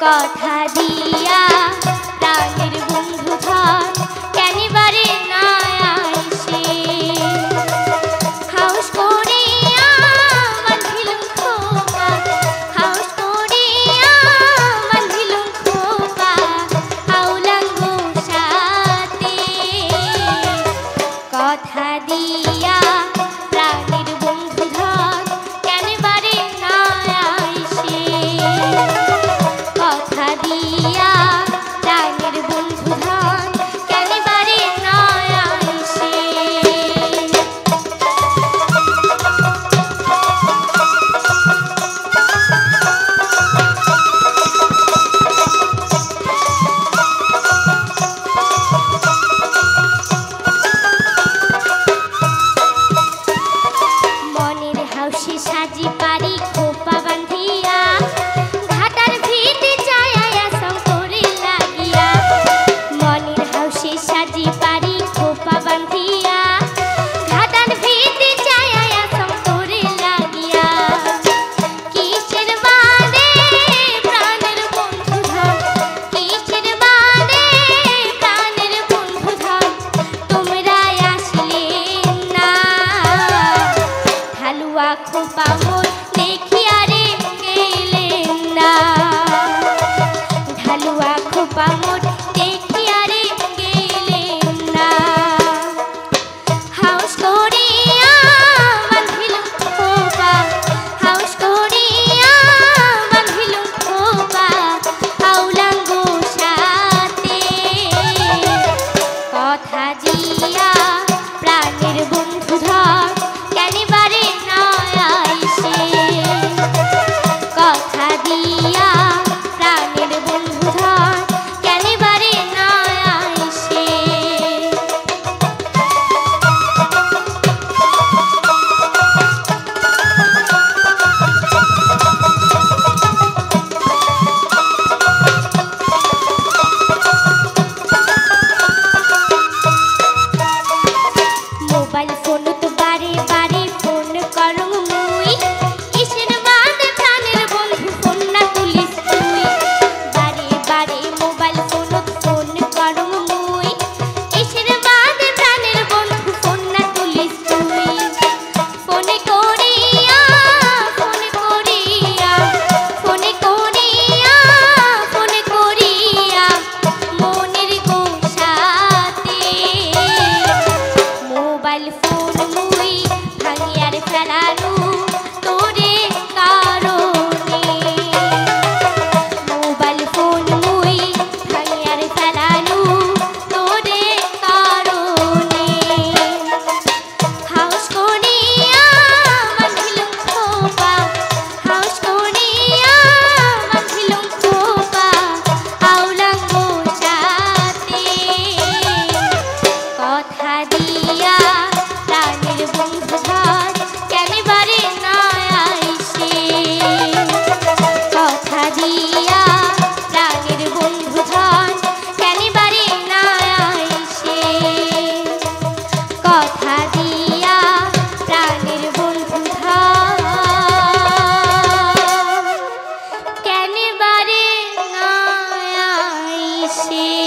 কথা দিয়া প্রাণের বন্ধু ধর কেনিবারে না আইসে হাউস করিয়া বাঁধিলুম খোপা হাউস করিয়া বাঁধিলুম খোপা আউলাঙ্গ সাথে কথা দিয়া প্রাণের বন্ধু ধর কেনিবারে না আইসে কথা দিয়া প্রাণের বন্ধু ধন কেনিবারে না আইসে মনের হাউসে সাজি পারি খোপা বাঁধিয়া ঘাটার ভিটে সাজি পারি খোপা বাঁধিয়া ঘাটার ভিটে চায়া করে লাগিয়া কিসের বাদে প্রাণের বন্ধু ধর কিসের বাদে প্রাণের বন্ধু ধর তোমরা আসলে না ঢালুয়া খোপা মোর দেখিয়া রে গেলেন না ঢালুয়া খোপা মোর দেখিয়া রে কথা দিয়া প্রাণের বন্ধু ধর কেনিবারে না আইসে কথা দিয়া প্রাণের বন্ধু ধর কেনিবারে না আইসে মোবাইল ফোন তো বারে বারে ফোন করং মুই ইসের বাদে প্রাণের বন্ধু ফোন না তুলিস তুই বারে বারে মোবাইল ফোন করং মুই ইসের বাদে প্রাণের বন্ধু ফোন না তুলিস তুই ফোনে করিয়া ফোনে করিয়া ফোনে করিয়া ফোনে করিয়া মনের গোসাতে মোবাইল ফোন মুই ভাঙিয়ার ফেলানু তোরে কারণে মোবাইল ফোন মুই ভাঙিয়ার ফেলানু তোরে কারণে হাউস করিয়া বাঁধিলুম খোপা হাউস করিয়া বাঁধিলুম খোপা আউলাঙ্গ সাথে কথা দিয়া প্রাণের বন্ধু ধর কেনিবারে না আইসে কথা দিয়া প্রাণের বন্ধু ধর কেনিবারে না আইসে কথা দিয়া প্রাণের বন্ধু ধর কেনিবারে না আইসে।